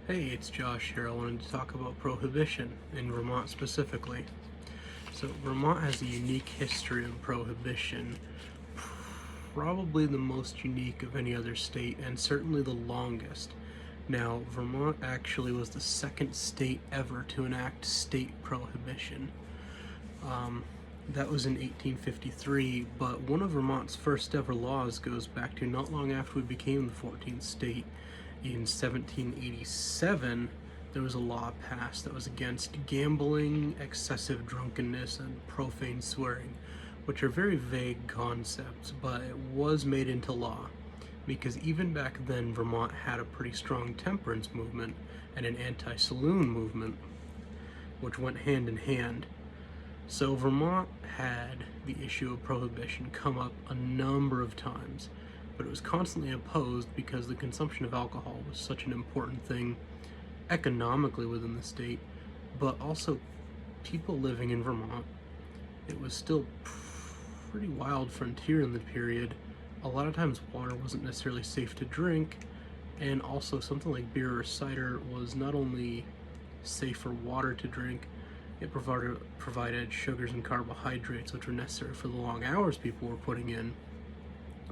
Hey, it's Josh here. I wanted to talk about Prohibition, in Vermont specifically. So, Vermont has a unique history of Prohibition, probably the most unique of any other state, and certainly the longest. Now, Vermont actually was the second state ever to enact state prohibition. Um, that was in 1853, but one of Vermont's first ever laws goes back to not long after we became the 14th state. In 1787, there was a law passed that was against gambling, excessive drunkenness, and profane swearing, which are very vague concepts, but it was made into law because even back then Vermont had a pretty strong temperance movement and an anti-saloon movement, which went hand in hand. So Vermont had the issue of prohibition come up a number of times, but it was constantly opposed because the consumption of alcohol was such an important thing economically within the state, but also people living in Vermont. It was still pretty wild frontier in the period. A lot of times water wasn't necessarily safe to drink, and also something like beer or cider was not only safe for water to drink, it provided sugars and carbohydrates, which were necessary for the long hours people were putting in,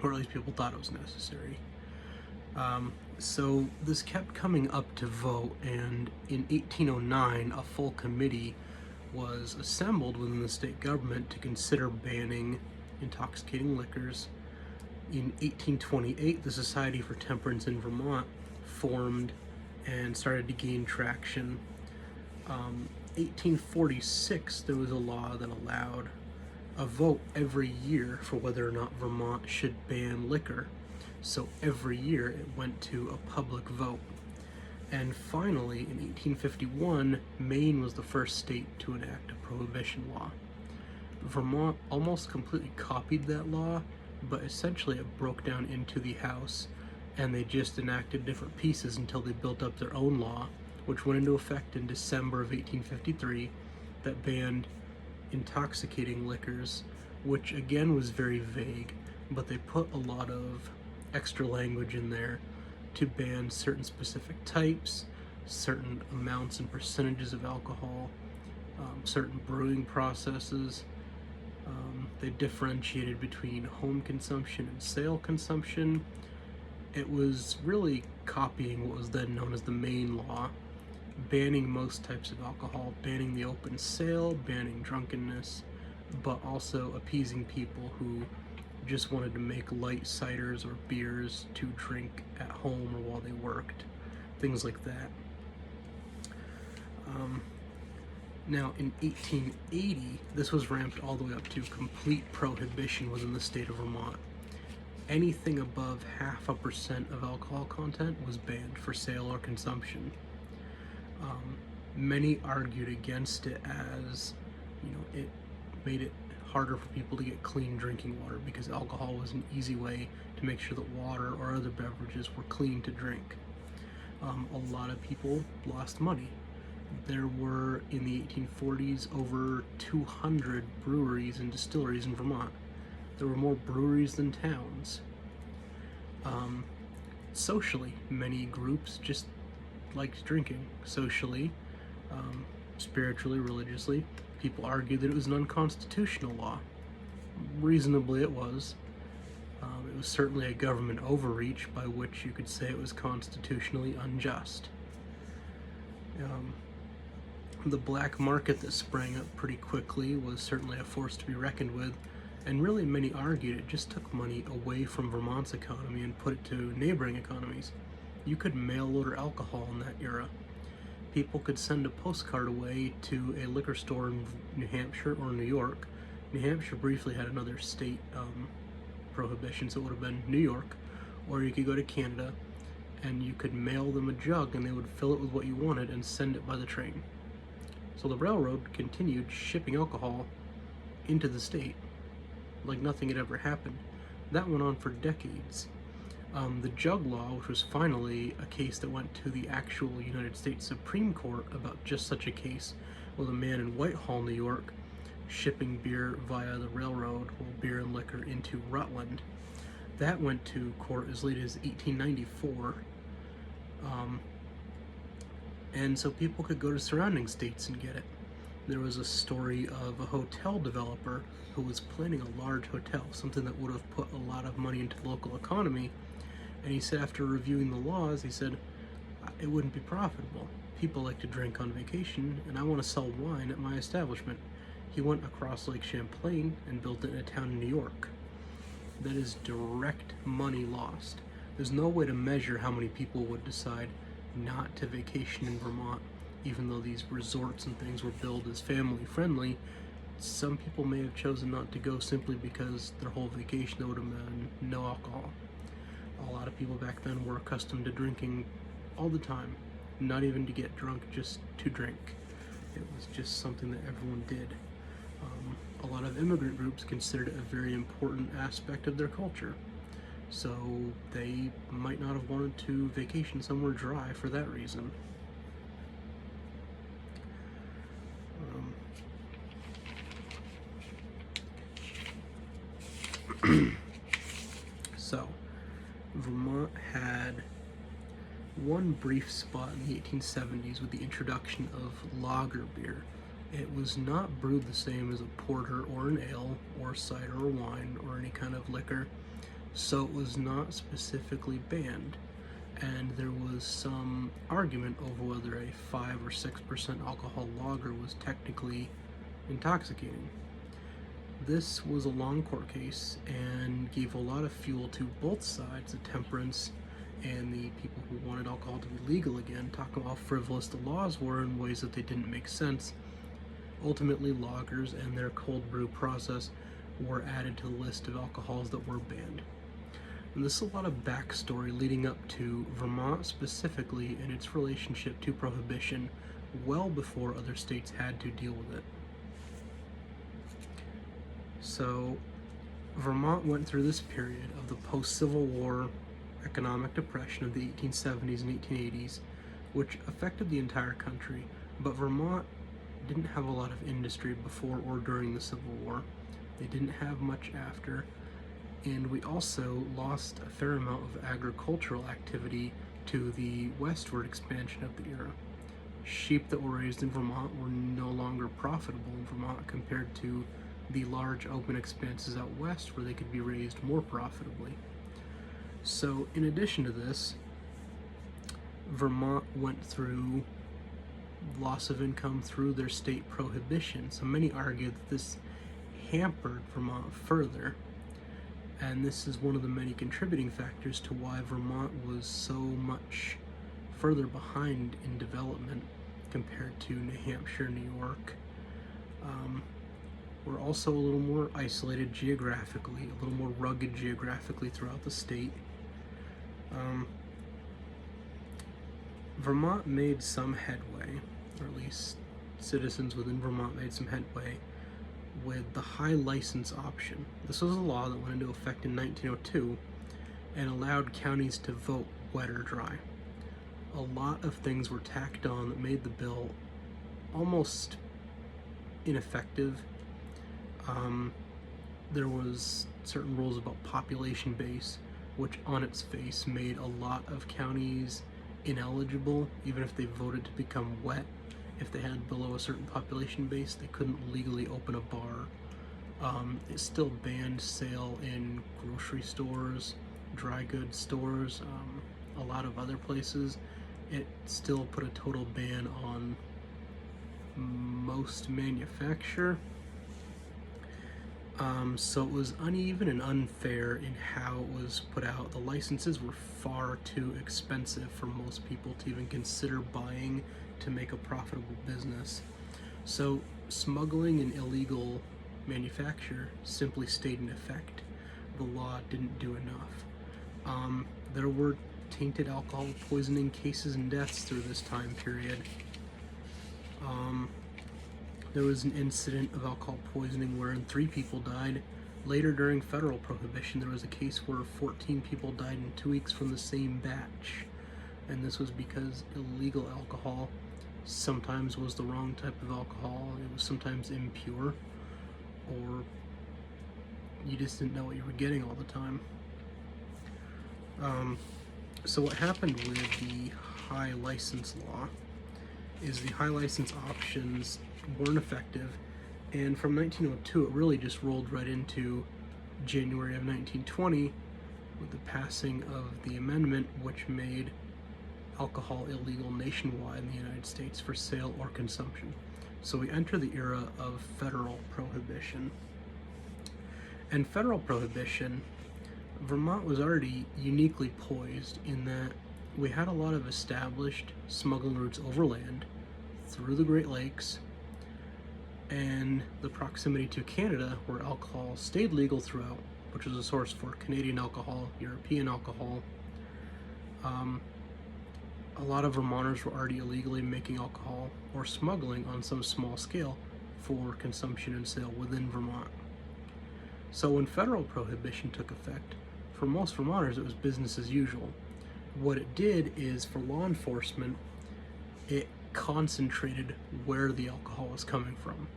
or at least people thought it was necessary. So this kept coming up to vote, and in 1809, a full committee was assembled within the state government to consider banning intoxicating liquors. In 1828, the Society for Temperance in Vermont formed and started to gain traction. 1846, there was a law that allowed a vote every year for whether or not Vermont should ban liquor. So every year it went to a public vote. And finally, in 1851, Maine was the first state to enact a prohibition law. Vermont almost completely copied that law, but essentially it broke down into the House, and they just enacted different pieces until they built up their own law, which went into effect in December of 1853, that banned intoxicating liquors, which again was very vague, but they put a lot of extra language in there to ban certain specific types, certain amounts and percentages of alcohol, certain brewing processes. They differentiated between home consumption and sale consumption. It was really copying what was then known as the Maine law, banning most types of alcohol, banning the open sale, banning drunkenness, but also appeasing people who just wanted to make light ciders or beers to drink at home or while they worked, things like that. Now, in 1880, this was ramped all the way up to complete prohibition within the state of Vermont. Anything above 0.5% of alcohol content was banned for sale or consumption. Many argued against it as, it made it harder for people to get clean drinking water because alcohol was an easy way to make sure that water or other beverages were clean to drink. A lot of people lost money. There were, in the 1840s, over 200 breweries and distilleries in Vermont. There were more breweries than towns. Socially, many groups just liked drinking. Socially, spiritually, religiously, people argued that it was an unconstitutional law. Reasonably, it was. It was certainly a government overreach by which you could say it was constitutionally unjust. The black market that sprang up pretty quickly was certainly a force to be reckoned with, and really many argued it just took money away from Vermont's economy and put it to neighboring economies. You could mail order alcohol in that era. People could send a postcard away to a liquor store in New Hampshire or New York. New Hampshire briefly had another state prohibition, so it would have been New York, or you could go to Canada and you could mail them a jug and they would fill it with what you wanted and send it by the train. So the railroad continued shipping alcohol into the state like nothing had ever happened. That went on for decades. The jug law, which was finally a case that went to the actual United States Supreme Court about just such a case, with a man in Whitehall, New York, shipping beer via the railroad, or beer and liquor, into Rutland. That went to court as late as 1894. and so people could go to surrounding states and get it. There was a story of a hotel developer who was planning a large hotel, something that would have put a lot of money into the local economy, and he said after reviewing the laws, he said, it wouldn't be profitable. People like to drink on vacation, and I want to sell wine at my establishment. He went across Lake Champlain and built it in a town in New York. That is direct money lost. There's no way to measure how many people would decide not to vacation in Vermont, even though these resorts and things were billed as family friendly. Some people may have chosen not to go simply because their whole vacation would have been no alcohol. A lot of people back then were accustomed to drinking all the time, not even to get drunk, just to drink. It was just something that everyone did. A lot of immigrant groups considered it a very important aspect of their culture, so they might not have wanted to vacation somewhere dry for that reason. So, Vermont had one brief spot in the 1870s with the introduction of lager beer. It was not brewed the same as a porter or an ale or cider or wine or any kind of liquor, so it was not specifically banned, and there was some argument over whether a 5 or 6% alcohol lager was technically intoxicating. This was a long court case and gave a lot of fuel to both sides, the temperance and the people who wanted alcohol to be legal again, talking about how frivolous the laws were in ways that they didn't make sense. Ultimately, lagers and their cold brew process were added to the list of alcohols that were banned. And this is a lot of backstory leading up to Vermont specifically and its relationship to Prohibition well before other states had to deal with it. So, Vermont went through this period of the post-Civil War economic depression of the 1870s and 1880s, which affected the entire country, but Vermont didn't have a lot of industry before or during the Civil War. They didn't have much after, and we also lost a fair amount of agricultural activity to the westward expansion of the era. Sheep that were raised in Vermont were no longer profitable in Vermont compared to the large open expanses out west where they could be raised more profitably. So in addition to this, Vermont went through loss of income through their state prohibition. So many argue that this hampered Vermont further, and this is one of the many contributing factors to why Vermont was so much further behind in development compared to New Hampshire, New York. We're also a little more isolated geographically, a little more rugged geographically throughout the state. Vermont made some headway, or at least citizens within Vermont made some headway with the high license option. This was a law that went into effect in 1902 and allowed counties to vote wet or dry. A lot of things were tacked on that made the bill almost ineffective. There was certain rules about population base, which on its face made a lot of counties ineligible, even if they voted to become wet. If they had below a certain population base, they couldn't legally open a bar. It still banned sale in grocery stores, dry goods stores, a lot of other places. It still put a total ban on most manufacture. So it was uneven and unfair in how it was put out. The licenses were far too expensive for most people to even consider buying to make a profitable business. So smuggling and illegal manufacture simply stayed in effect. The law didn't do enough. There were tainted alcohol poisoning cases and deaths through this time period. There was an incident of alcohol poisoning wherein 3 people died. Later, during federal prohibition, there was a case where 14 people died in 2 weeks from the same batch. And this was because illegal alcohol sometimes was the wrong type of alcohol. It was sometimes impure, or you just didn't know what you were getting all the time. So what happened with the high license law is the high license options weren't effective, and from 1902 it really just rolled right into January of 1920 with the passing of the amendment which made alcohol illegal nationwide in the United States for sale or consumption. So we enter the era of federal prohibition. And federal prohibition, Vermont was already uniquely poised in that we had a lot of established smuggling routes overland through the Great Lakes and the proximity to Canada, where alcohol stayed legal throughout, which was a source for Canadian alcohol, European alcohol. A lot of Vermonters were already illegally making alcohol or smuggling on some small scale for consumption and sale within Vermont. So when federal prohibition took effect, for most Vermonters it was business as usual. What it did is, for law enforcement, it concentrated where the alcohol was coming from.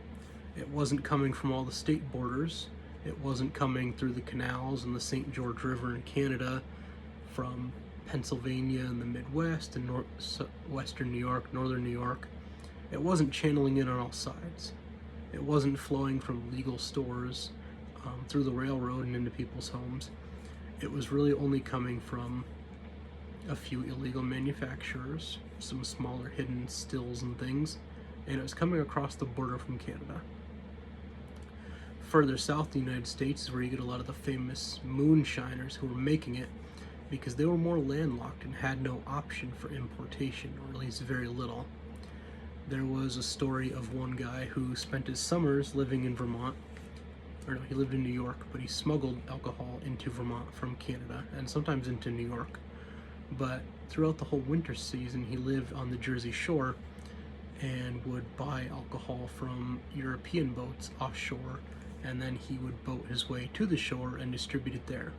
It wasn't coming from all the state borders. It wasn't coming through the canals and the St. George River in Canada, from Pennsylvania and the Midwest and western New York, northern New York. It wasn't channeling in on all sides. It wasn't flowing from legal stores through the railroad and into people's homes. It was really only coming from a few illegal manufacturers, some smaller hidden stills and things, and it was coming across the border from Canada. Further south in the United States is where you get a lot of the famous moonshiners who were making it because they were more landlocked and had no option for importation, or at least very little. There was a story of one guy who spent his summers living in Vermont, or no, he lived in New York, but he smuggled alcohol into Vermont from Canada and sometimes into New York. But throughout the whole winter season, he lived on the Jersey Shore and would buy alcohol from European boats offshore, and then he would boat his way to the shore and distribute it there.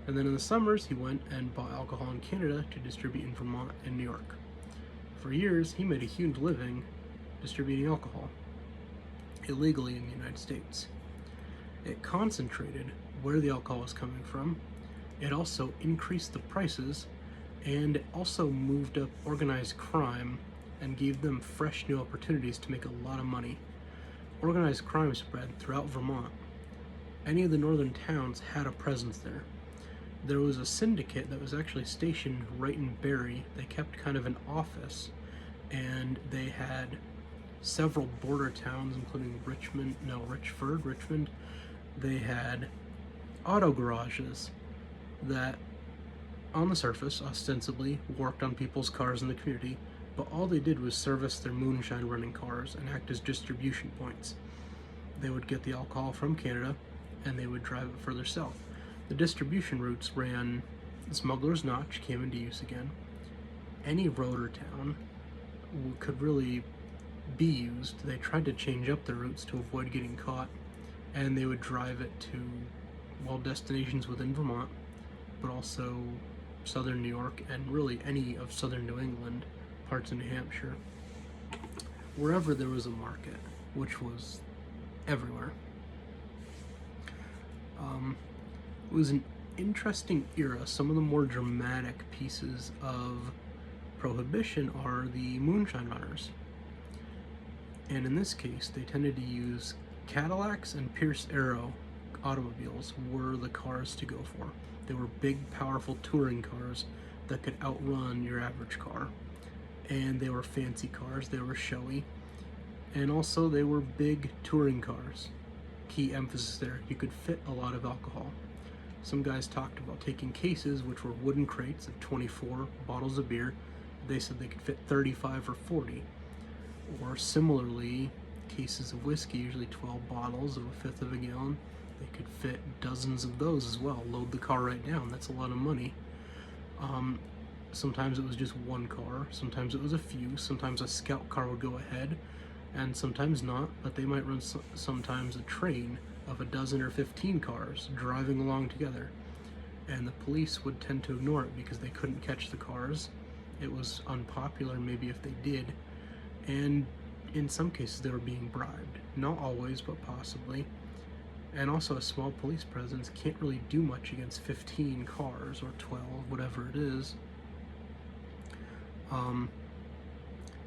And then in the summers, he went and bought alcohol in Canada to distribute in Vermont and New York. For years, he made a huge living distributing alcohol illegally in the United States. It concentrated where the alcohol was coming from. It also increased the prices, and it also moved up organized crime and gave them fresh new opportunities to make a lot of money. Organized crime spread throughout Vermont. Any of the northern towns had a presence there. There was a syndicate that was actually stationed right in Barrie. They kept kind of an office, and they had several border towns, including Richmond. They had auto garages that, on the surface, ostensibly worked on people's cars in the community, but all they did was service their moonshine running cars and act as distribution points. They would get the alcohol from Canada, and they would drive it further south. The distribution routes ran, Smuggler's Notch came into use again. Any road or town could really be used. They tried to change up their routes to avoid getting caught, and they would drive it to, destinations within Vermont, but also southern New York and really any of southern New England, parts of New Hampshire, wherever there was a market, which was everywhere. It was an interesting era. Some of the more dramatic pieces of prohibition are the moonshine runners. And in this case, they tended to use Cadillacs and Pierce Arrow automobiles were the cars to go for. They were big, powerful touring cars that could outrun your average car. And they were fancy cars, they were showy. And also they were big touring cars. Key emphasis there, you could fit a lot of alcohol. Some guys talked about taking cases, which were wooden crates of 24 bottles of beer. They said they could fit 35 or 40. Or similarly, cases of whiskey, usually 12 bottles of a fifth of a gallon. They could fit dozens of those as well. Load the car right down. That's a lot of money. Sometimes it was just one car. Sometimes it was a few. Sometimes a scout car would go ahead, and sometimes not. But they might run sometimes a train of a dozen or 15 cars driving along together. And the police would tend to ignore it because they couldn't catch the cars. It was unpopular, maybe if they did. And in some cases they were being bribed. Not always, but possibly. And also a small police presence can't really do much against 15 cars or 12, whatever it is.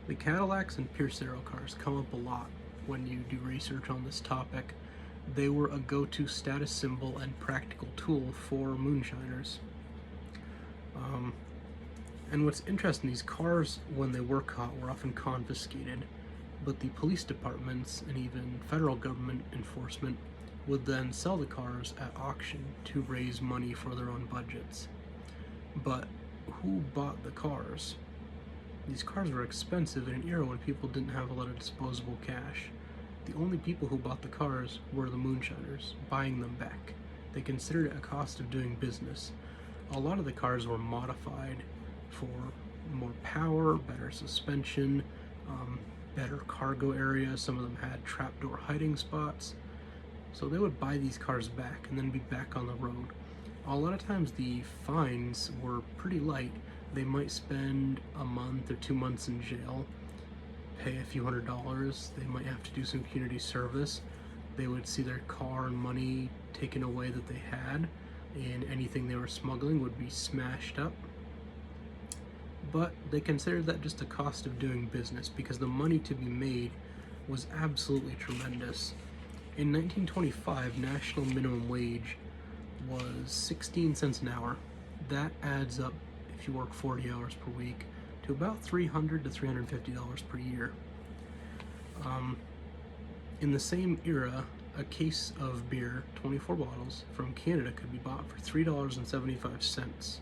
The Cadillacs and Pierce Arrow cars come up a lot when you do research on this topic. They were a go-to status symbol and practical tool for moonshiners. And what's interesting, these cars, when they were caught, were often confiscated, but the police departments and even federal government enforcement would then sell the cars at auction to raise money for their own budgets. But who bought the cars? These cars were expensive in an era when people didn't have a lot of disposable cash. The only people who bought the cars were the moonshiners, buying them back. They considered it a cost of doing business. A lot of the cars were modified for more power, better suspension, better cargo area. Some of them had trapdoor hiding spots. So they would buy these cars back and then be back on the road. A lot of times the fines were pretty light. They might spend a month or 2 months in jail, pay a few $100s. They might have to do some community service. They would see their car and money taken away that they had, and anything they were smuggling would be smashed up. But they considered that just a cost of doing business because the money to be made was absolutely tremendous. In 1925, national minimum wage was 16 cents an hour. That adds up, if you work 40 hours per week, to about $300 to $350 per year. In the same era, a case of beer, 24 bottles, from Canada could be bought for $3.75.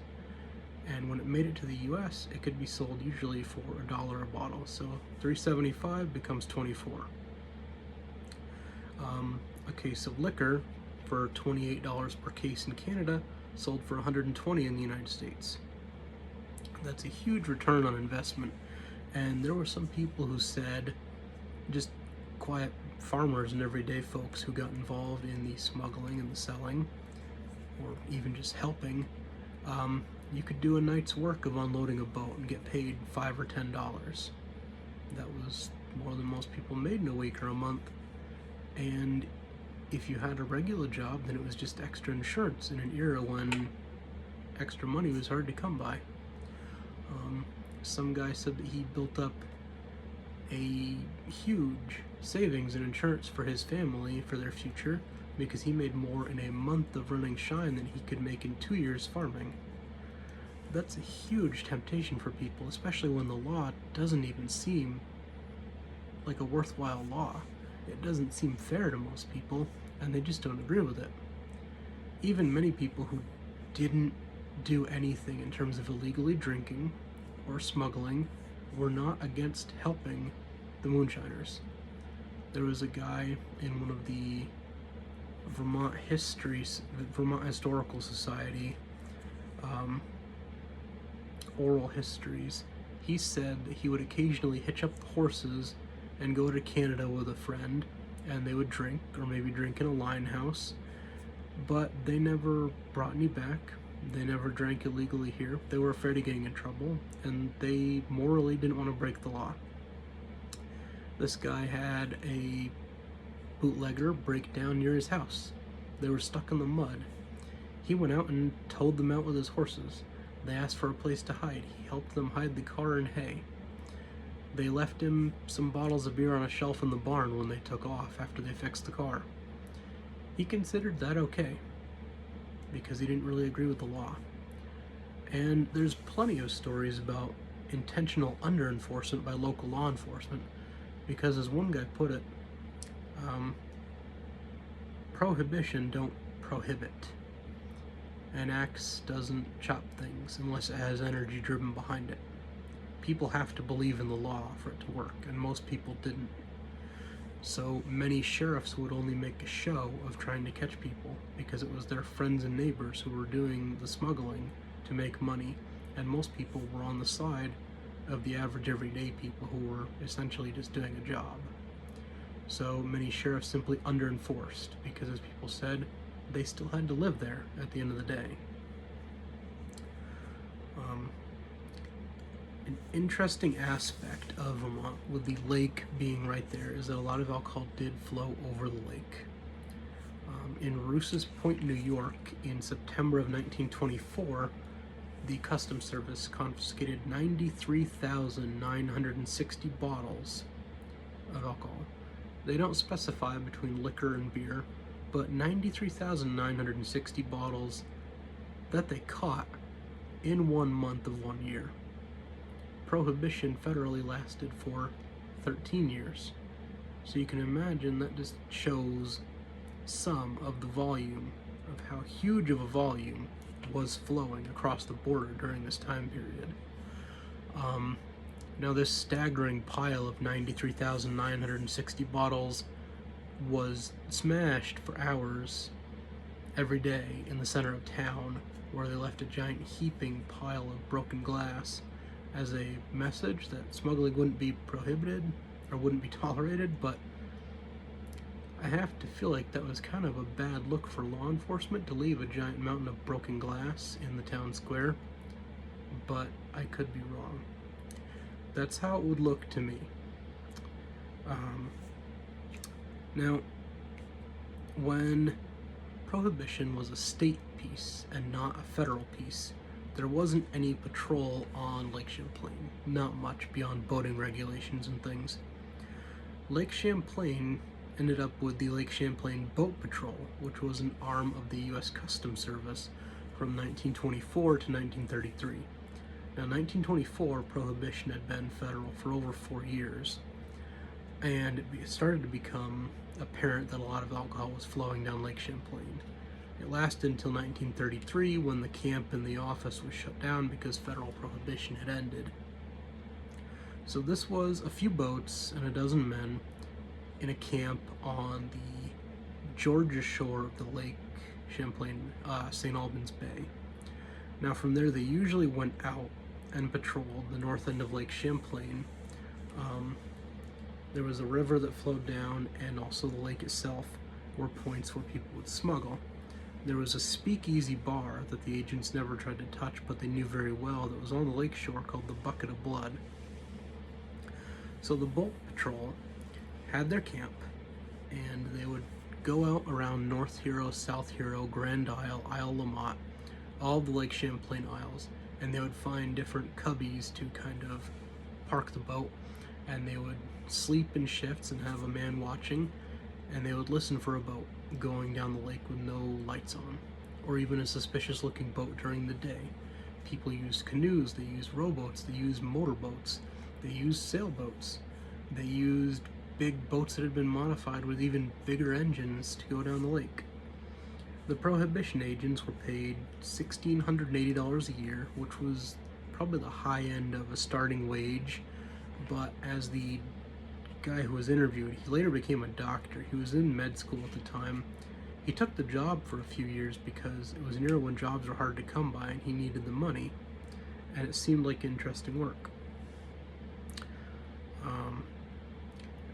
And when it made it to the US, it could be sold usually for $1 a bottle. So $3.75 becomes 24. A case of liquor for $28 per case in Canada sold for $120 in the United States. That's a huge return on investment. And there were some people who said, just quiet farmers and everyday folks who got involved in the smuggling and the selling, or even just helping, you could do a night's work of unloading a boat and get paid $5 or $10. That was more than most people made in a week or a month. And if you had a regular job, then it was just extra insurance in an era when extra money was hard to come by. Some guy said that he built up a huge savings and insurance for his family for their future because he made more in a month of running Shine than he could make in 2 years farming. That's a huge temptation for people, especially when the law doesn't even seem like a worthwhile law. It doesn't seem fair to most people, and they just don't agree with it. Even many people who didn't do anything in terms of illegally drinking or smuggling were not against helping the moonshiners. There was a guy in one of the Vermont Historical Society oral histories. He said that he would occasionally hitch up the horses and go to Canada with a friend, and they would drink, or maybe drink in a line house, but they never brought any back. They never drank illegally here. They were afraid of getting in trouble, and they morally didn't want to break the law. This guy had a bootlegger break down near his house. They were stuck in the mud. He went out and towed them out with his horses. They asked for a place to hide. He helped them hide the car in hay. They left him some bottles of beer on a shelf in the barn when they took off after they fixed the car. He considered that okay, because he didn't really agree with the law. And there's plenty of stories about intentional under-enforcement by local law enforcement, because as one guy put it, prohibition don't prohibit. An axe doesn't chop things unless it has energy driven behind it. People have to believe in the law for it to work, and most people didn't. So many sheriffs would only make a show of trying to catch people because it was their friends and neighbors who were doing the smuggling to make money, and most people were on the side of the average everyday people who were essentially just doing a job. So many sheriffs simply under-enforced because, as people said, they still had to live there at the end of the day. An interesting aspect of Vermont, with the lake being right there, is that a lot of alcohol did flow over the lake. In Rouse's Point, New York, in September of 1924, the Customs Service confiscated 93,960 bottles of alcohol. They don't specify between liquor and beer, but 93,960 bottles that they caught in 1 month of 1 year. Prohibition federally lasted for 13 years. So you can imagine that just shows some of the volume of how huge of a volume was flowing across the border during this time period. Now this staggering pile of 93,960 bottles was smashed for hours every day in the center of town, where they left a giant heaping pile of broken glass as a message that smuggling wouldn't be prohibited or wouldn't be tolerated. But I have to feel like that was kind of a bad look for law enforcement to leave a giant mountain of broken glass in the town square, but I could be wrong. That's how it would look to me. Now, when Prohibition was a state piece and not a federal piece, there wasn't any patrol on Lake Champlain, not much beyond boating regulations and things. Lake Champlain ended up with the Lake Champlain Boat Patrol, which was an arm of the U.S. Customs Service from 1924 to 1933. Now, 1924, Prohibition had been federal for over 4 years, and it started to become apparent that a lot of alcohol was flowing down Lake Champlain. It lasted until 1933, when the camp and the office was shut down because federal prohibition had ended. So this was a few boats and a dozen men in a camp on the Georgia shore of the Lake Champlain, St. Albans Bay. Now from there they usually went out and patrolled the north end of Lake Champlain. There was a river that flowed down, and also the lake itself were points where people would smuggle. There was a speakeasy bar that the agents never tried to touch, but they knew very well, that was on the lake shore, called the Bucket of Blood. So the boat patrol had their camp, and they would go out around North Hero, South Hero, Grand Isle, Isle Lamont, all the Lake Champlain Isles, and they would find different cubbies to kind of park the boat, and they would sleep in shifts and have a man watching, and they would listen for a boat going down the lake with no lights on, or even a suspicious looking boat during the day. People used canoes, they used rowboats, they used motorboats, they used sailboats, they used big boats that had been modified with even bigger engines to go down the lake. The Prohibition agents were paid $1,680 a year, which was probably the high end of a starting wage, but as the guy who was interviewed, he later became a doctor. He was in med school at the time. He took the job for a few years because it was an era when jobs were hard to come by and he needed the money, and it seemed like interesting work.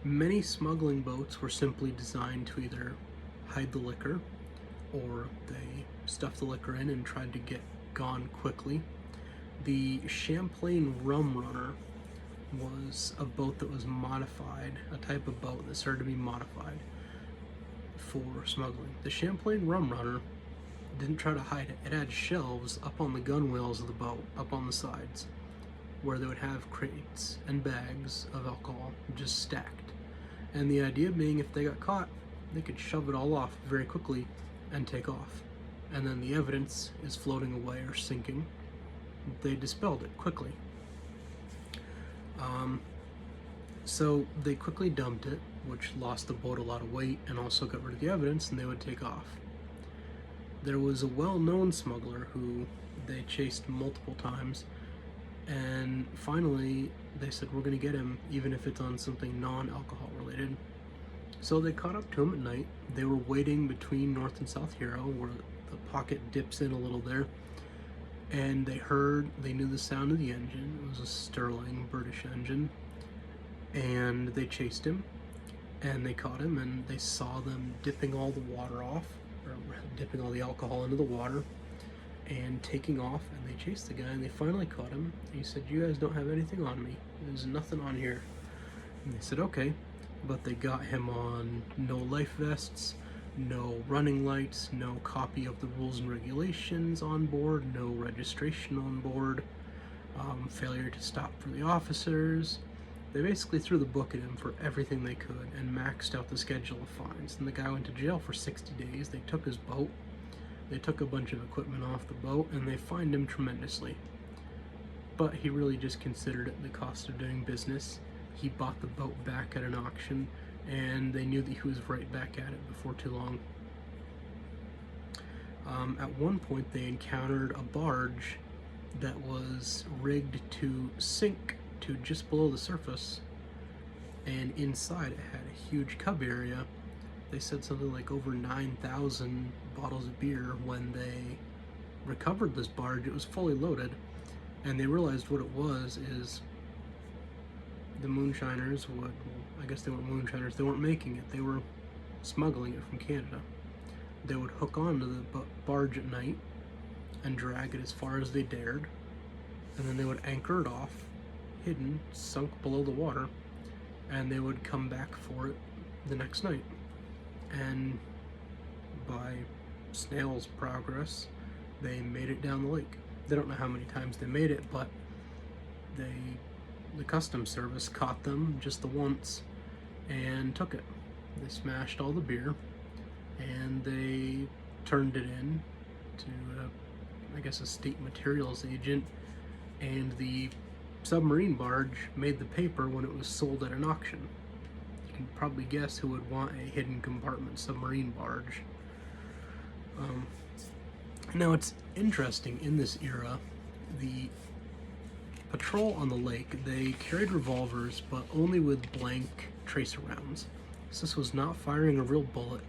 Many smuggling boats were simply designed to either hide the liquor, or they stuffed the liquor in and tried to get gone quickly. The Champlain Rum Runner was a boat that was modified, a type of boat that started to be modified for smuggling. The Champlain Rum Runner didn't try to hide it. It had shelves up on the gunwales of the boat, up on the sides, where they would have crates and bags of alcohol just stacked. And the idea being, if they got caught, they could shove it all off very quickly and take off. And then the evidence is floating away or sinking. They dispelled it quickly. So they quickly dumped it, which lost the boat a lot of weight and also got rid of the evidence, and they would take off. There was a well-known smuggler who they chased multiple times, and finally they said, we're going to get him even if it's on something non-alcohol related. So they caught up to him at night. They were waiting between North and South Hero, where the pocket dips in a little there, and they knew the sound of the engine. It was a Sterling British engine, and they chased him, and they caught him, and they saw them dipping all the water off, or dipping all the alcohol into the water, and taking off, and they chased the guy, and they finally caught him. He said, you guys don't have anything on me. There's nothing on here. And they said, okay, but they got him on no life vests, no running lights, no copy of the rules and regulations on board, no registration on board, failure to stop for the officers. They basically threw the book at him for everything they could and maxed out the schedule of fines. And the guy went to jail for 60 days. They took his boat, they took a bunch of equipment off the boat, and they fined him tremendously. But he really just considered it the cost of doing business. He bought the boat back at an auction, and they knew that he was right back at it before too long. At one point, they encountered a barge that was rigged to sink to just below the surface, and inside it had a huge cub area. They said something like over 9,000 bottles of beer. When they recovered this barge, it was fully loaded, and they realized what it was is the moonshiners would, well, I guess they weren't moonshiners, they weren't making it, they were smuggling it from Canada. They would hook onto the barge at night and drag it as far as they dared, and then they would anchor it off, hidden, sunk below the water, and they would come back for it the next night. And by snail's progress, they made it down the lake. They don't know how many times they made it, but the customs service caught them just the once and took it. They smashed all the beer, and they turned it in to, I guess, a state materials agent, and the submarine barge made the paper when it was sold at an auction. You can probably guess who would want a hidden compartment submarine barge. Now, it's interesting, in this era, the patrol on the lake, they carried revolvers, but only with blank tracer rounds. So this was not firing a real bullet.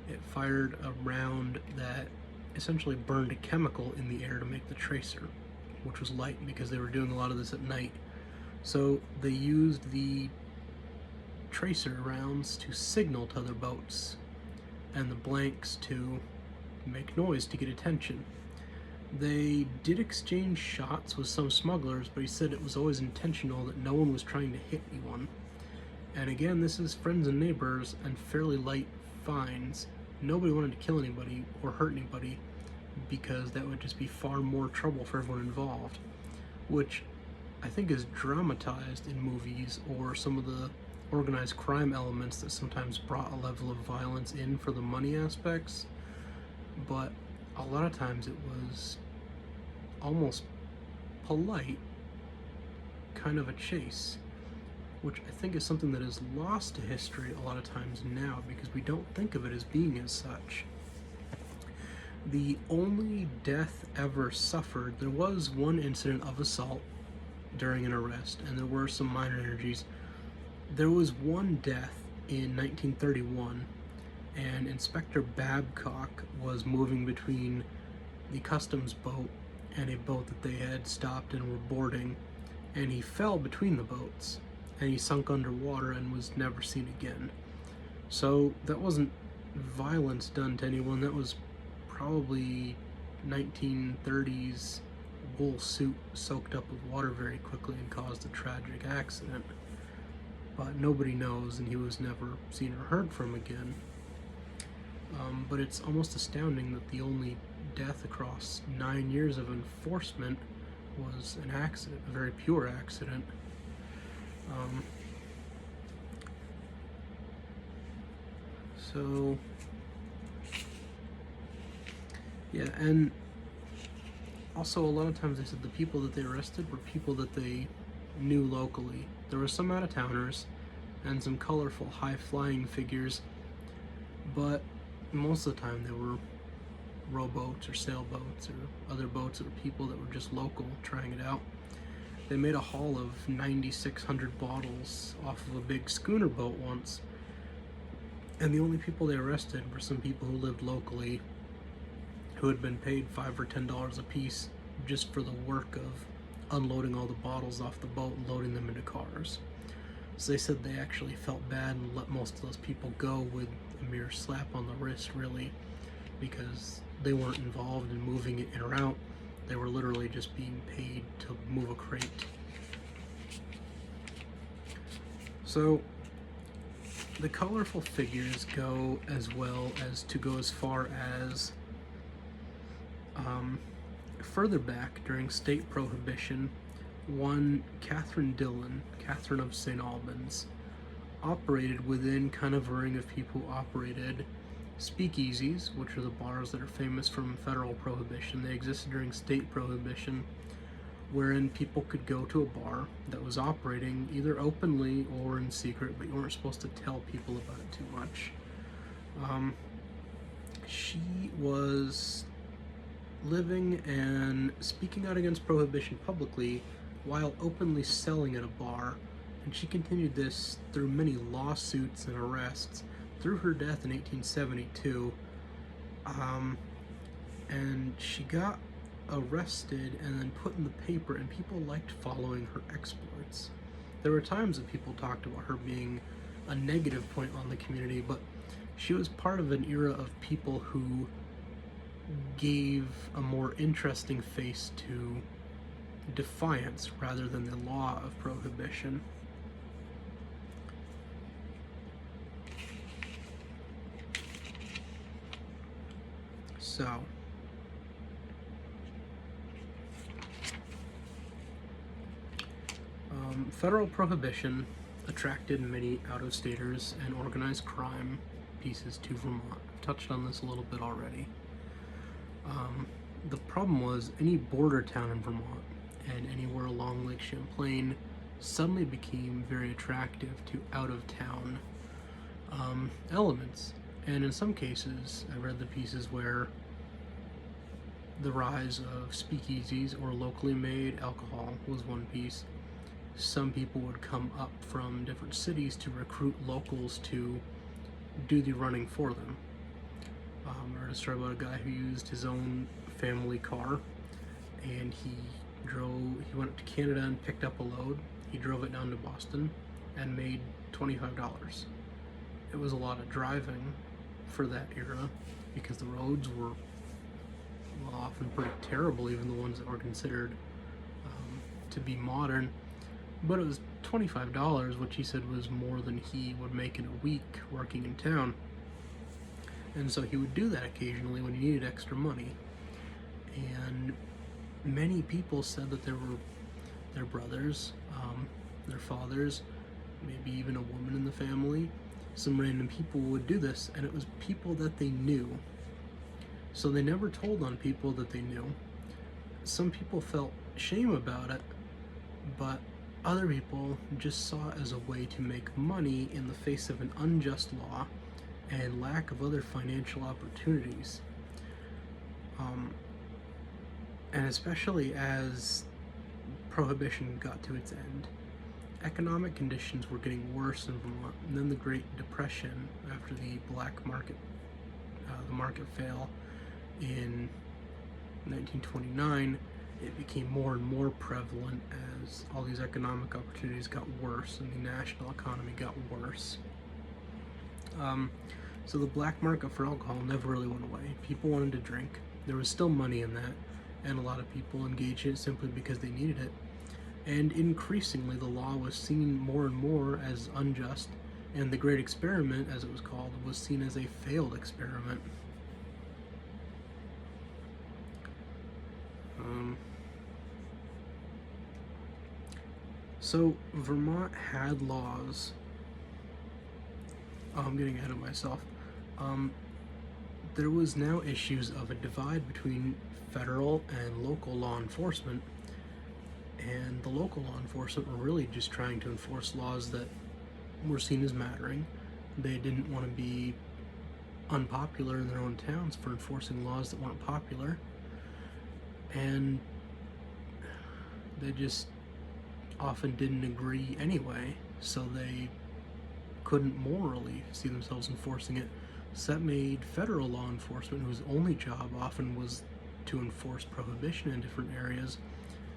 It fired a round that essentially burned a chemical in the air to make the tracer, which was light because they were doing a lot of this at night. So they used the tracer rounds to signal to other boats, and the blanks to make noise to get attention. They did exchange shots with some smugglers, but he said it was always intentional, that no one was trying to hit anyone. And again, this is friends and neighbors and fairly light fines. Nobody wanted to kill anybody or hurt anybody, because that would just be far more trouble for everyone involved, which I think is dramatized in movies or some of the organized crime elements that sometimes brought a level of violence in for the money aspects. But a lot of times it was almost polite, kind of a chase, which I think is something that is lost to history a lot of times now, because we don't think of it as being as such. The only death ever suffered, there was one incident of assault during an arrest, and there were some minor injuries. There was one death in 1931, and Inspector Babcock was moving between the customs boat and a boat that they had stopped and were boarding, and he fell between the boats, and he sunk underwater and was never seen again. So that wasn't violence done to anyone, that was probably 1930s wool suit soaked up with water very quickly and caused a tragic accident. But nobody knows, and he was never seen or heard from again. But it's almost astounding that the only death across 9 years of enforcement was an accident, a very pure accident. So, yeah, and also a lot of times they said the people that they arrested were people that they knew locally. There were some out-of-towners and some colorful, high-flying figures, but most of the time they were rowboats or sailboats or other boats that were people that were just local trying it out. They made a haul of 9,600 bottles off of a big schooner boat once, and the only people they arrested were some people who lived locally who had been paid $5 or $10 a piece just for the work of unloading all the bottles off the boat and loading them into cars. So they said they actually felt bad and let most of those people go with a mere slap on the wrist, really, because they weren't involved in moving it in or out. They were literally just being paid to move a crate. So the colorful figures go as well as to go as far as further back during state prohibition. One Catherine Dillon, Catherine of St. Albans, operated within kind of a ring of people who operated speakeasies, which are the bars that are famous from federal prohibition. They existed during state prohibition, wherein people could go to a bar that was operating either openly or in secret, but you weren't supposed to tell people about it too much. She was living and speaking out against prohibition publicly while openly selling at a bar, and she continued this through many lawsuits and arrests through her death in 1872. And she got arrested and then put in the paper, and people liked following her exploits. There were times that people talked about her being a negative point on the community, but she was part of an era of people who gave a more interesting face to defiance rather than the law of prohibition. So, federal prohibition attracted many out-of-staters and organized crime pieces to Vermont. I've touched on this a little bit already. The problem was any border town in Vermont and anywhere along Lake Champlain suddenly became very attractive to out-of-town elements. And in some cases, I read the pieces where the rise of speakeasies or locally made alcohol was one piece. Some people would come up from different cities to recruit locals to do the running for them. I read a story about a guy who used his own family car, and he went up to Canada and picked up a load. He drove it down to Boston and made $25. It was a lot of driving for that era because the roads were often pretty terrible, even the ones that were considered to be modern. But it was $25, which he said was more than he would make in a week working in town. And so he would do that occasionally when he needed extra money. And many people said that there were their brothers, their fathers, maybe even a woman in the family. Some random people would do this, and it was people that they knew. So they never told on people that they knew. Some people felt shame about it, but other people just saw it as a way to make money in the face of an unjust law and lack of other financial opportunities. And especially as Prohibition got to its end, economic conditions were getting worse in Vermont. And then the Great Depression, after the black market, the market fail in 1929, it became more and more prevalent as all these economic opportunities got worse and the national economy got worse. So the black market for alcohol never really went away. People wanted to drink. There was still money in that, and a lot of people engaged in it simply because they needed it. And increasingly, the law was seen more and more as unjust, and the Great Experiment, as it was called, was seen as a failed experiment. So Vermont had laws. I'm getting ahead of myself. There was now issues of a divide between federal and local law enforcement, and the local law enforcement were really just trying to enforce laws that were seen as mattering. They didn't want to be unpopular in their own towns for enforcing laws that weren't popular, and they just often didn't agree anyway, so they couldn't morally see themselves enforcing it. So that made federal law enforcement, whose only job often was to enforce prohibition in different areas,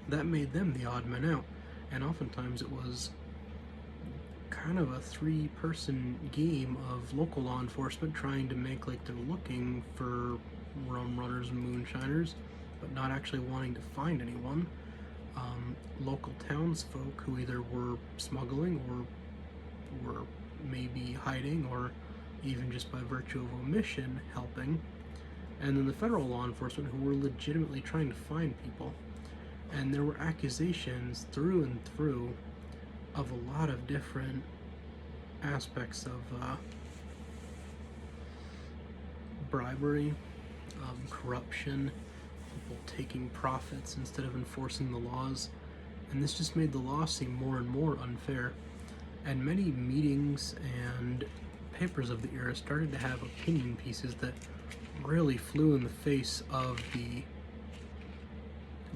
that made them the odd men out. And oftentimes it was kind of a three-person game of local law enforcement trying to make like they're looking for rum runners and moonshiners, but not actually wanting to find anyone. Local townsfolk who either were smuggling or were maybe hiding or even just by virtue of omission helping, and then the federal law enforcement who were legitimately trying to find people. And there were accusations through and through of a lot of different aspects of bribery, corruption, people taking profits instead of enforcing the laws, and this just made the law seem more and more unfair. And many meetings and papers of the era started to have opinion pieces that really flew in the face of the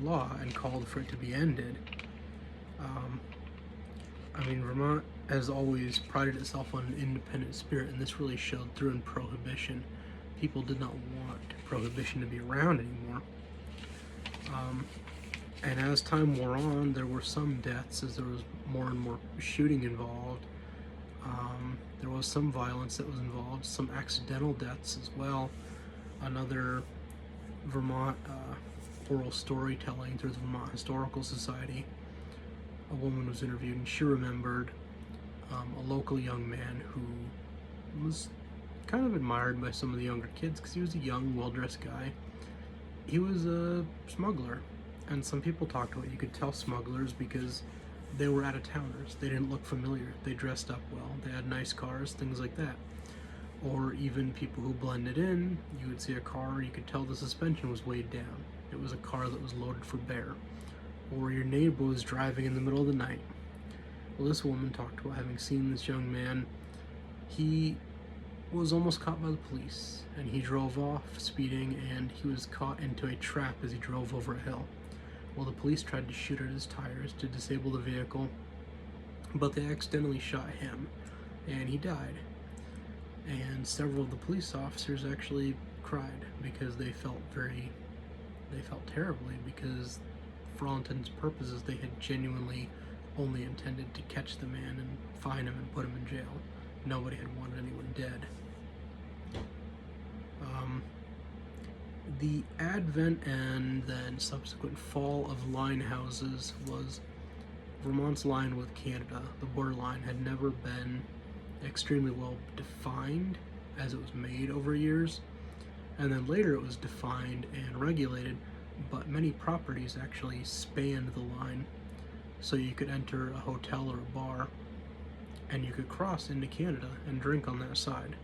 law and called for it to be ended. Vermont has always prided itself on an independent spirit, and this really showed through in Prohibition. People did not want Prohibition to be around anymore. And as time wore on, there were some deaths as there was more and more shooting involved. There was some violence that was involved, some accidental deaths as well. Another Vermont oral storytelling through the Vermont Historical Society, a woman was interviewed and she remembered a local young man who was kind of admired by some of the younger kids because he was a young, well-dressed guy. He was a smuggler, and some people talked about it. You could tell smugglers because they were out-of-towners. They didn't look familiar. They dressed up well. They had nice cars, things like that. Or even people who blended in, you would see a car, you could tell the suspension was weighed down. It was a car that was loaded for bear. Or your neighbor was driving in the middle of the night. Well, this woman talked about having seen this young man. He was almost caught by the police, and he drove off speeding, and he was caught into a trap as he drove over a hill. Well, the police tried to shoot at his tires to disable the vehicle, but they accidentally shot him, and he died. And several of the police officers actually cried because they felt terribly, because for all intents and purposes they had genuinely only intended to catch the man and fine him and put him in jail. Nobody had wanted anyone dead. The advent and then subsequent fall of line houses was Vermont's line with Canada. The borderline had never been extremely well defined as it was made over years, and then later it was defined and regulated, but many properties actually spanned the line, so you could enter a hotel or a bar and you could cross into Canada and drink on that side.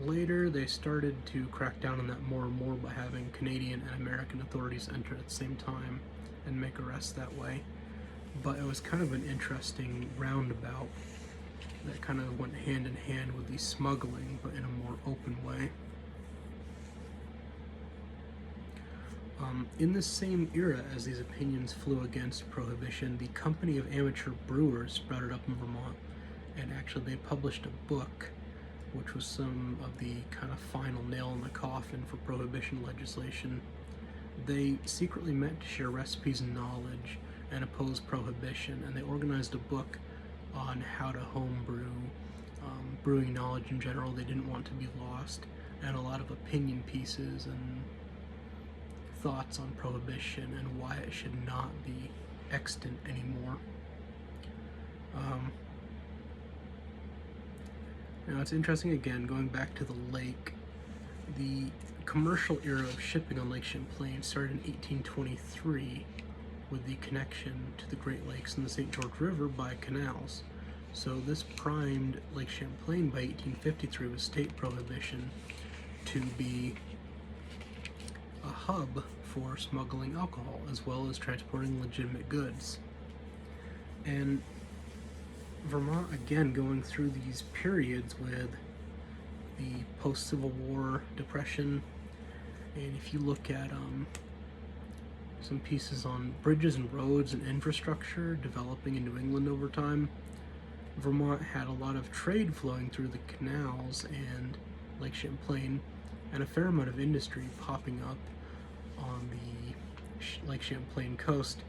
Later they started to crack down on that more and more by having Canadian and American authorities enter at the same time and make arrests that way. But it was kind of an interesting roundabout that kind of went hand in hand with the smuggling, but in a more open way. In the same era as these opinions flew against Prohibition, the Company of Amateur Brewers sprouted up in Vermont, and actually they published a book which was some of the kind of final nail in the coffin for Prohibition legislation. They secretly met to share recipes and knowledge and oppose Prohibition, and they organized a book on how to homebrew, brewing knowledge in general. They didn't want to be lost, and a lot of opinion pieces and thoughts on Prohibition and why it should not be extant anymore. Now it's interesting, again, going back to the lake, the commercial era of shipping on Lake Champlain started in 1823 with the connection to the Great Lakes and the St. George River by canals. So this primed Lake Champlain by 1853 with state prohibition to be a hub for smuggling alcohol as well as transporting legitimate goods. And Vermont, again, going through these periods with the post-Civil War Depression, and if you look at some pieces on bridges and roads and infrastructure developing in New England over time, Vermont had a lot of trade flowing through the canals and Lake Champlain, and a fair amount of industry popping up on the Lake Champlain coast,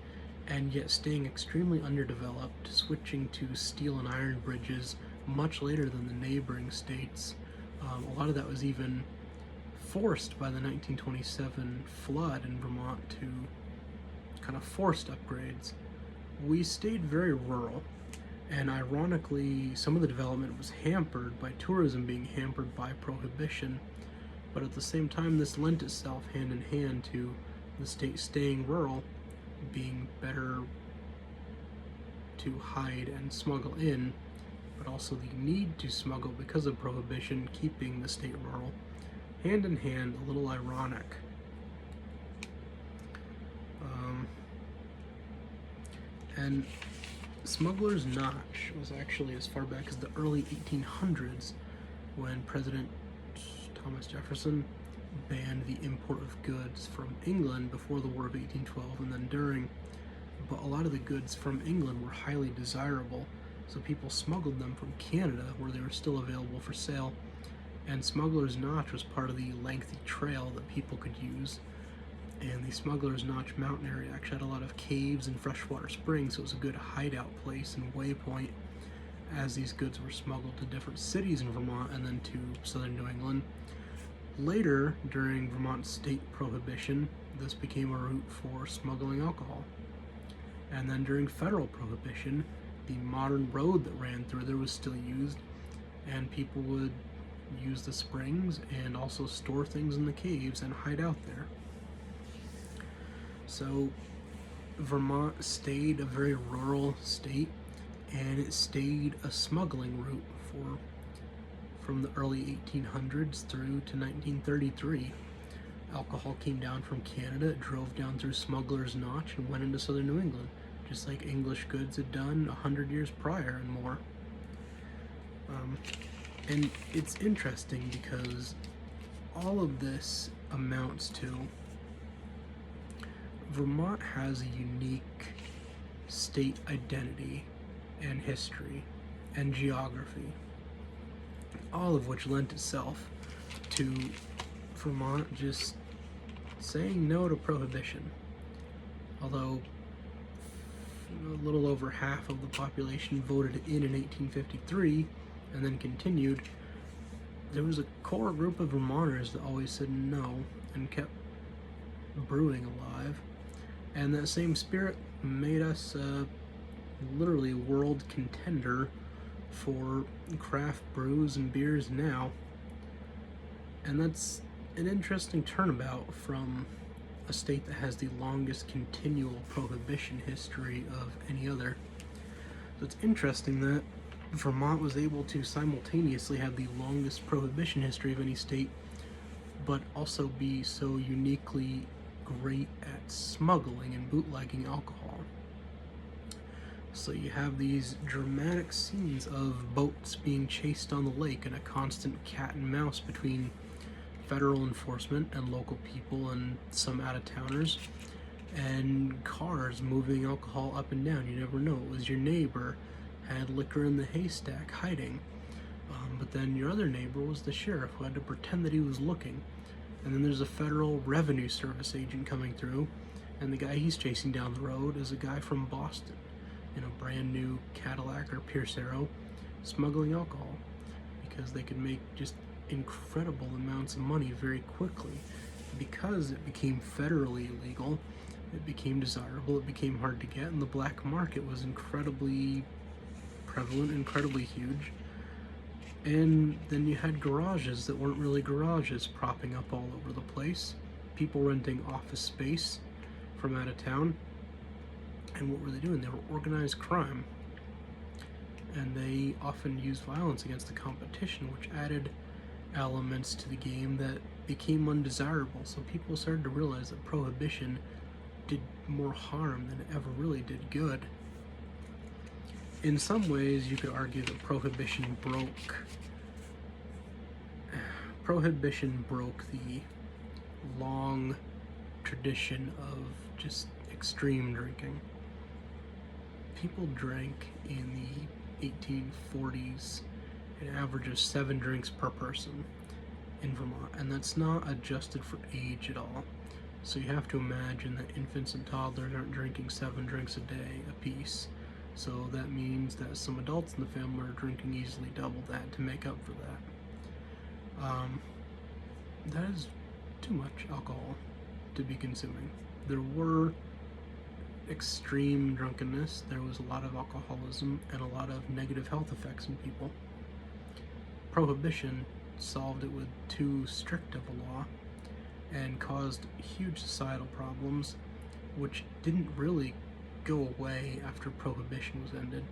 and yet staying extremely underdeveloped, switching to steel and iron bridges much later than the neighboring states. A lot of that was even forced by the 1927 flood in Vermont to kind of forced upgrades. We stayed very rural, And ironically, some of the development was hampered by tourism being hampered by Prohibition, but at the same time, this lent itself hand in hand to the state staying rural, being better to hide and smuggle in, but also the need to smuggle because of Prohibition keeping the state rural. Hand in hand, a little ironic. And Smuggler's Notch was actually as far back as the early 1800s when President Thomas Jefferson banned the import of goods from England before the War of 1812 and then during. But a lot of the goods from England were highly desirable, so people smuggled them from Canada where they were still available for sale. And Smuggler's Notch was part of the lengthy trail that people could use. And the Smuggler's Notch mountain area actually had a lot of caves and freshwater springs, so it was a good hideout place and waypoint as these goods were smuggled to different cities in Vermont and then to southern New England. Later, during Vermont state prohibition, this became a route for smuggling alcohol. And then during federal prohibition, the modern road that ran through there was still used, and people would use the springs and also store things in the caves and hide out there. So Vermont stayed a very rural state, and it stayed a smuggling route from the early 1800s through to 1933. Alcohol came down from Canada, it drove down through Smuggler's Notch and went into southern New England, just like English goods had done 100 years prior and more. And it's interesting because all of this amounts to Vermont has a unique state identity and history and geography, all of which lent itself to Vermont just saying no to Prohibition. Although a little over half of the population voted it in 1853 and then continued, there was a core group of Vermonters that always said no and kept brewing alive. And that same spirit made us literally world contender for craft brews and beers now. And that's an interesting turnabout from a state that has the longest continual prohibition history of any other. So it's interesting that Vermont was able to simultaneously have the longest prohibition history of any state, but also be so uniquely great at smuggling and bootlegging alcohol. So you have these dramatic scenes of boats being chased on the lake and a constant cat and mouse between federal enforcement and local people and some out-of-towners, and cars moving alcohol up and down. You never know. It was your neighbor had liquor in the haystack hiding, but then your other neighbor was the sheriff who had to pretend that he was looking. And then there's a federal revenue service agent coming through, and the guy he's chasing down the road is a guy from Boston in a brand new Cadillac or Pierce Arrow smuggling alcohol because they could make just incredible amounts of money very quickly. Because it became federally illegal, it became desirable, it became hard to get, and the black market was incredibly prevalent, incredibly huge. And then you had garages that weren't really garages propping up all over the place, people renting office space from out of town. And what were they doing? They were organized crime, and they often used violence against the competition, which added elements to the game that became undesirable. So people started to realize that Prohibition did more harm than it ever really did good. In some ways, you could argue that Prohibition broke the long tradition of just extreme drinking. People drank in the 1840s an average of 7 drinks per person in Vermont, and that's not adjusted for age at all. So you have to imagine that infants and toddlers aren't drinking 7 drinks a day apiece. So that means that some adults in the family are drinking easily double that to make up for that. That is too much alcohol to be consuming. There were extreme drunkenness, there was a lot of alcoholism, and a lot of negative health effects in people. Prohibition solved it with too strict of a law and caused huge societal problems, which didn't really go away after Prohibition was ended.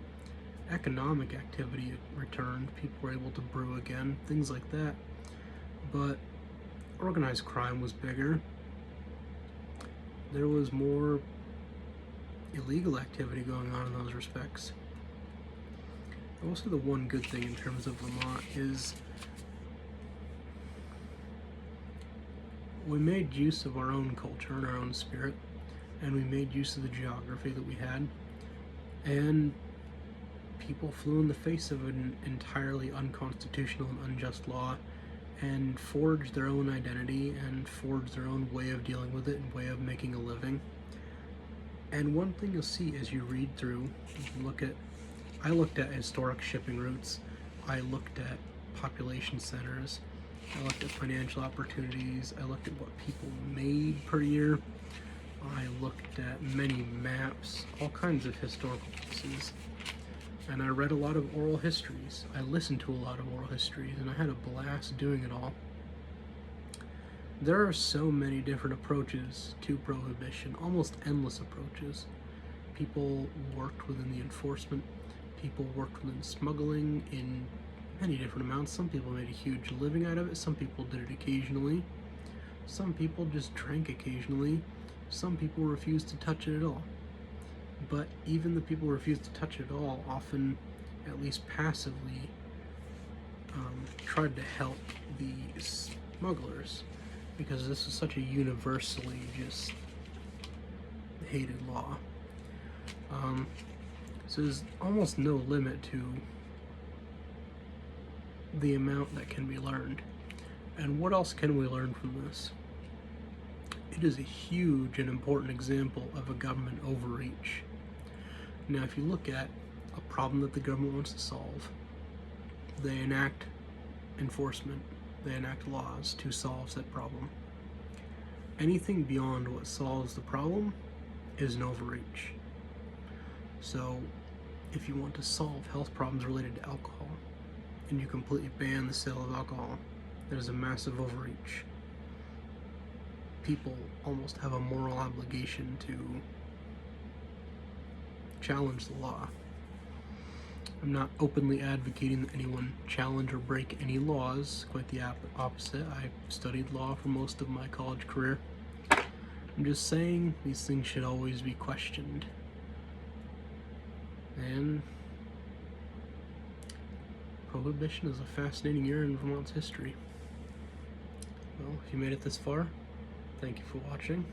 Economic activity returned, people were able to brew again, things like that, but organized crime was bigger. There was more illegal activity going on in those respects. Also, the one good thing in terms of Vermont is we made use of our own culture and our own spirit, and we made use of the geography that we had, and people flew in the face of an entirely unconstitutional and unjust law and forged their own identity and forged their own way of dealing with it and way of making a living. And one thing you'll see as you read through, I looked at historic shipping routes, I looked at population centers, I looked at financial opportunities, I looked at what people made per year, I looked at many maps, all kinds of historical pieces, and I read a lot of oral histories. I listened to a lot of oral histories, and I had a blast doing it all. There are so many different approaches to Prohibition, almost endless approaches. People worked within the enforcement, people worked within smuggling in many different amounts. Some people made a huge living out of it, some people did it occasionally, some people just drank occasionally, some people refused to touch it at all. But even the people who refused to touch it at all often, at least passively, tried to help the smugglers, because this is such a universally just hated law. So there's almost no limit to the amount that can be learned. And what else can we learn from this? It is a huge and important example of a government overreach. Now, if you look at a problem that the government wants to solve, they enact enforcement, they enact laws to solve that problem. Anything beyond what solves the problem is an overreach. So, if you want to solve health problems related to alcohol, and you completely ban the sale of alcohol, that is a massive overreach. People almost have a moral obligation to challenge the law. I'm not openly advocating that anyone challenge or break any laws, quite the opposite. I studied law for most of my college career. I'm just saying these things should always be questioned. And Prohibition is a fascinating era in Vermont's history. Well, if you made it this far, thank you for watching.